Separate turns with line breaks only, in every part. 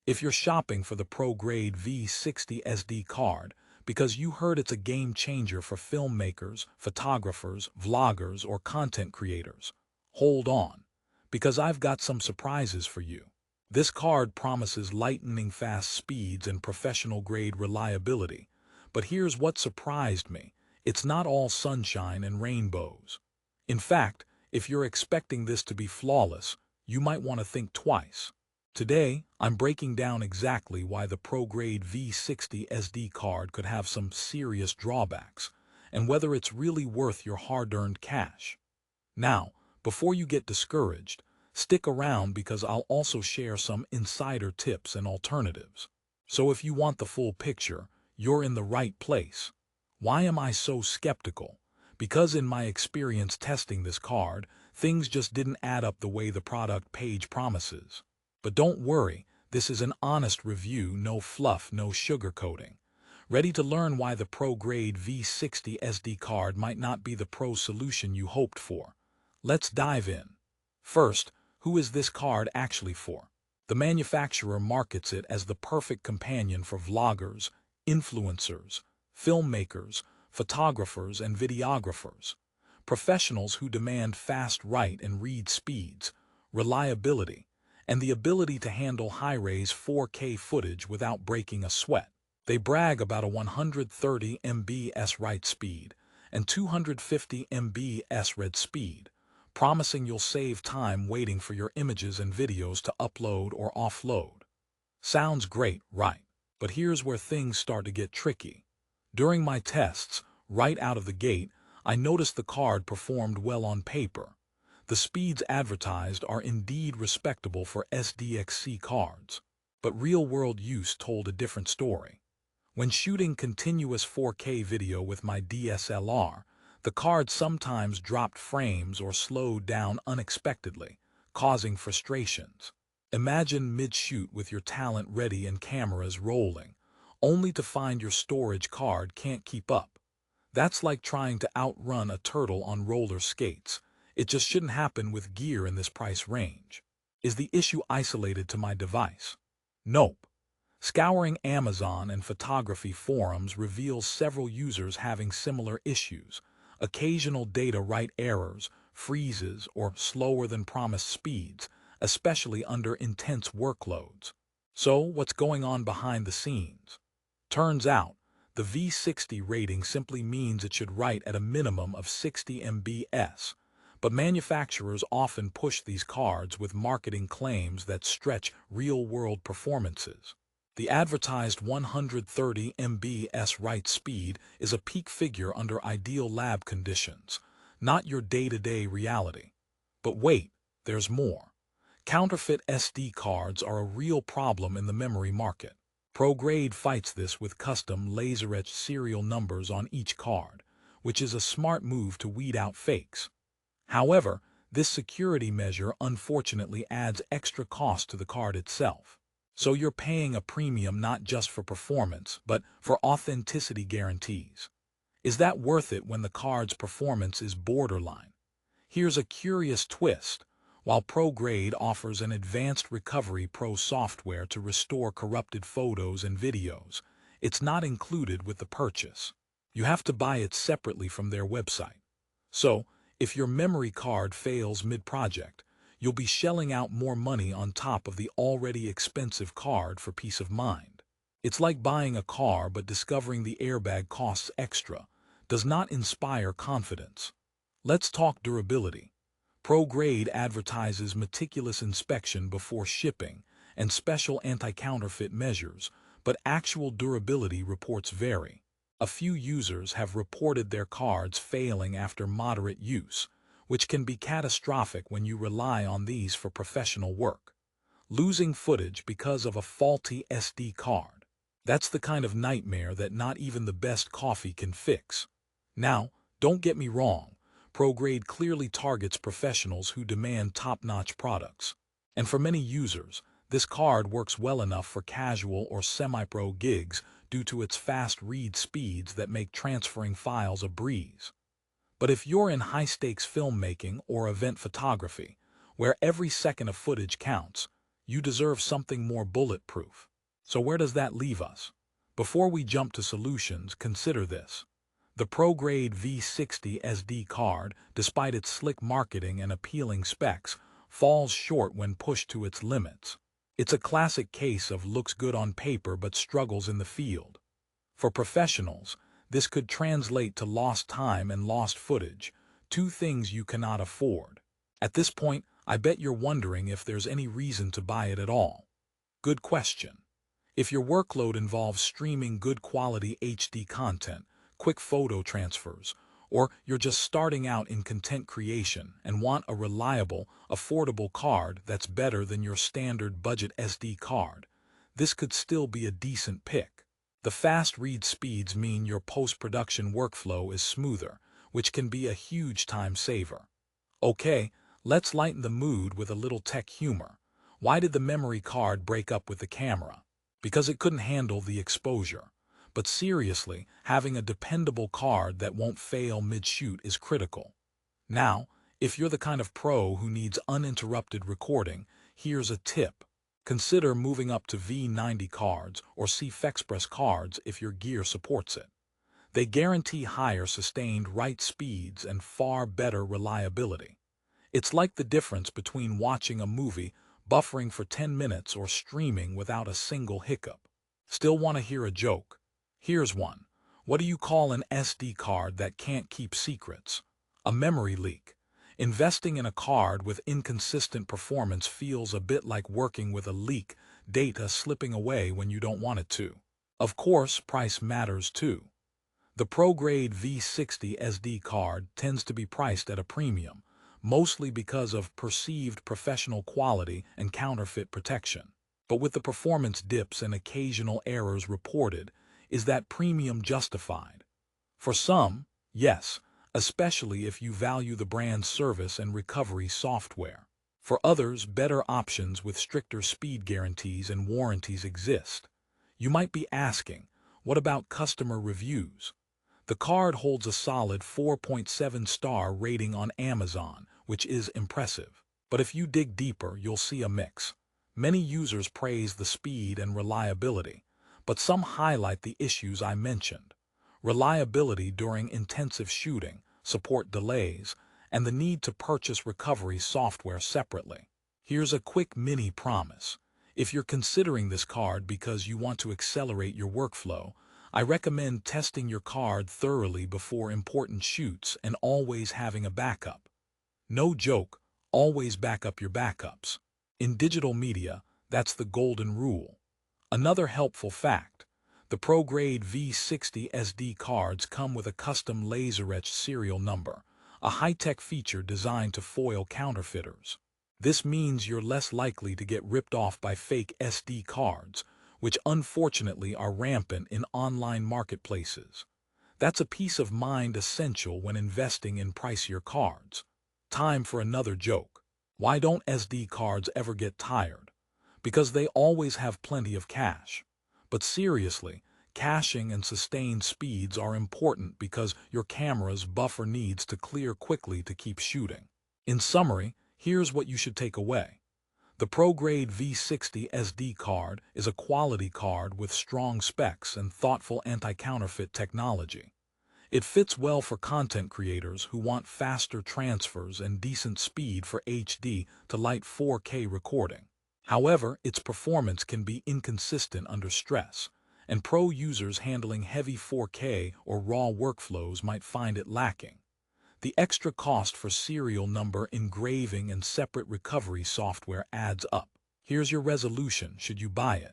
If you're shopping for the ProGrade V60 SD card because you heard it's a game changer for filmmakers, photographers, vloggers, or content creators, hold on, because I've got some surprises for you. This card promises lightning-fast speeds and professional-grade reliability, but here's what surprised me. It's not all sunshine and rainbows. In fact, if you're expecting this to be flawless, you might want to think twice. Today, I'm breaking down exactly why the ProGrade V60 SD card could have some serious drawbacks, and whether it's really worth your hard-earned cash. Now, before you get discouraged, stick around because I'll also share some insider tips and alternatives. So if you want the full picture, you're in the right place. Why am I so skeptical? Because in my experience testing this card, things just didn't add up the way the product page promises. But don't worry, this is an honest review, no fluff, no sugarcoating. Ready to learn why the ProGrade V60 SD card might not be the pro solution you hoped for? Let's dive in. First, who is this card actually for? The manufacturer markets it as the perfect companion for vloggers, influencers, filmmakers, photographers, and videographers. Professionals who demand fast write and read speeds, reliability, and the ability to handle high-res 4K footage without breaking a sweat. They brag about a 130 MB write speed and 250 MB read speed, promising you'll save time waiting for your images and videos to upload or offload. Sounds great, right? But here's where things start to get tricky. During my tests, right out of the gate, I noticed the card performed well on paper. The speeds advertised are indeed respectable for SDXC cards, but real-world use told a different story. When shooting continuous 4K video with my DSLR, the card sometimes dropped frames or slowed down unexpectedly, causing frustrations. Imagine mid-shoot with your talent ready and cameras rolling, only to find your storage card can't keep up. That's like trying to outrun a turtle on roller skates. It just shouldn't happen with gear in this price range. Is the issue isolated to my device? Nope. Scouring Amazon and photography forums reveals several users having similar issues. Occasional data write errors, freezes, or slower than promised speeds, especially under intense workloads. So, what's going on behind the scenes? Turns out, the V60 rating simply means it should write at a minimum of 60 MB/s. But manufacturers often push these cards with marketing claims that stretch real-world performances. The advertised 130 MB/s write speed is a peak figure under ideal lab conditions, not your day-to-day reality. But wait, there's more. Counterfeit SD cards are a real problem in the memory market. ProGrade fights this with custom laser-etched serial numbers on each card, which is a smart move to weed out fakes. However, this security measure unfortunately adds extra cost to the card itself. So you're paying a premium not just for performance, but for authenticity guarantees. Is that worth it when the card's performance is borderline? Here's a curious twist. While ProGrade offers an advanced Recovery Pro software to restore corrupted photos and videos, it's not included with the purchase. You have to buy it separately from their website. So, if your memory card fails mid-project, you'll be shelling out more money on top of the already expensive card for peace of mind. It's like buying a car but discovering the airbag costs extra. Does not inspire confidence. Let's talk durability. ProGrade advertises meticulous inspection before shipping and special anti-counterfeit measures, but actual durability reports vary. A few users have reported their cards failing after moderate use, which can be catastrophic when you rely on these for professional work. Losing footage because of a faulty SD card. That's the kind of nightmare that not even the best coffee can fix. Now, don't get me wrong, ProGrade clearly targets professionals who demand top-notch products. And for many users, this card works well enough for casual or semi-pro gigs due to its fast read speeds that make transferring files a breeze. But if you're in high-stakes filmmaking or event photography, where every second of footage counts, You deserve something more bulletproof. So where does that leave us? Before we jump to solutions, consider this. The ProGrade V60 SD card, despite its slick marketing and appealing specs, falls short when pushed to its limits. It's a classic case of looks good on paper but struggles in the field. For professionals, this could translate to lost time and lost footage, two things you cannot afford. At this point, I bet you're wondering if there's any reason to buy it at all. Good question. If your workload involves streaming good quality HD content, quick photo transfers, or you're just starting out in content creation and want a reliable, affordable card that's better than your standard budget SD card, this could still be a decent pick. The fast read speeds mean your post-production workflow is smoother, which can be a huge time saver. Okay, let's lighten the mood with a little tech humor. Why did the memory card break up with the camera? Because it couldn't handle the exposure. But seriously, having a dependable card that won't fail mid-shoot is critical. Now, if you're the kind of pro who needs uninterrupted recording, here's a tip. Consider moving up to V90 cards or CFexpress cards if your gear supports it. They guarantee higher sustained write speeds and far better reliability. It's like the difference between watching a movie, buffering for 10 minutes, or streaming without a single hiccup. Still want to hear a joke? Here's one. What do you call an SD card that can't keep secrets? A memory leak. Investing in a card with inconsistent performance feels a bit like working with a leak, data slipping away when you don't want it to. Of course, price matters too. The ProGrade V60 SD card tends to be priced at a premium, mostly because of perceived professional quality and counterfeit protection. But with the performance dips and occasional errors reported, is that premium justified? For some, yes, especially if you value the brand's service and recovery software. For others, better options with stricter speed guarantees and warranties exist. You might be asking, what about customer reviews? The card holds a solid 4.7-star rating on Amazon, which is impressive. But if you dig deeper, you'll see a mix. Many users praise the speed and reliability, but some highlight the issues I mentioned. Reliability during intensive shooting, support delays, and the need to purchase recovery software separately. Here's a quick mini promise. If you're considering this card because you want to accelerate your workflow, I recommend testing your card thoroughly before important shoots and always having a backup. No joke, always back up your backups. In digital media, that's the golden rule. Another helpful fact. The ProGrade V60 SD cards come with a custom laser-etched serial number, a high-tech feature designed to foil counterfeiters. This means you're less likely to get ripped off by fake SD cards, which unfortunately are rampant in online marketplaces. That's a peace of mind essential when investing in pricier cards. Time for another joke. Why don't SD cards ever get tired? Because they always have plenty of cache. But seriously, caching and sustained speeds are important because your camera's buffer needs to clear quickly to keep shooting. In summary, here's what you should take away. The ProGrade V60 SD card is a quality card with strong specs and thoughtful anti-counterfeit technology. It fits well for content creators who want faster transfers and decent speed for HD to light 4K recording. However, its performance can be inconsistent under stress, and pro users handling heavy 4K or RAW workflows might find it lacking. The extra cost for serial number engraving and separate recovery software adds up. Here's your resolution should you buy it.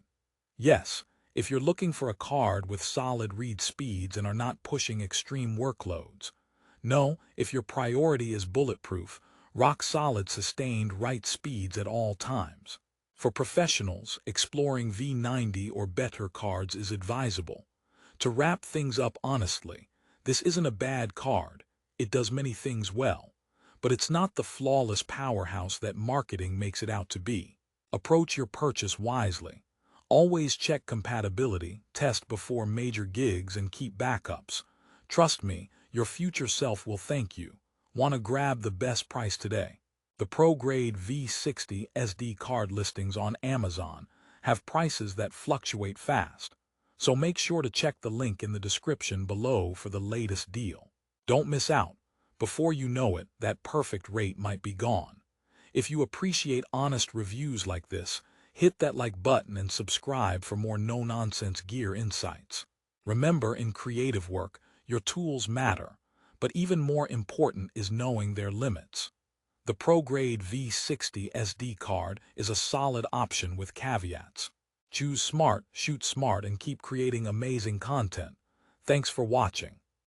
Yes, if you're looking for a card with solid read speeds and are not pushing extreme workloads. No, if your priority is bulletproof, rock-solid sustained write speeds at all times. For professionals, exploring V90 or better cards is advisable. To wrap things up honestly, this isn't a bad card. It does many things well, but it's not the flawless powerhouse that marketing makes it out to be. Approach your purchase wisely. Always check compatibility, test before major gigs, and keep backups. Trust me, your future self will thank you. Want to grab the best price today? The ProGrade V60 SD card listings on Amazon have prices that fluctuate fast, so make sure to check the link in the description below for the latest deal. Don't miss out. Before you know it, that perfect rate might be gone. If you appreciate honest reviews like this, hit that like button and subscribe for more no-nonsense gear insights. Remember, in creative work, your tools matter, but even more important is knowing their limits. The ProGrade V60 SD card is a solid option with caveats. Choose smart, shoot smart, and keep creating amazing content. Thanks for watching.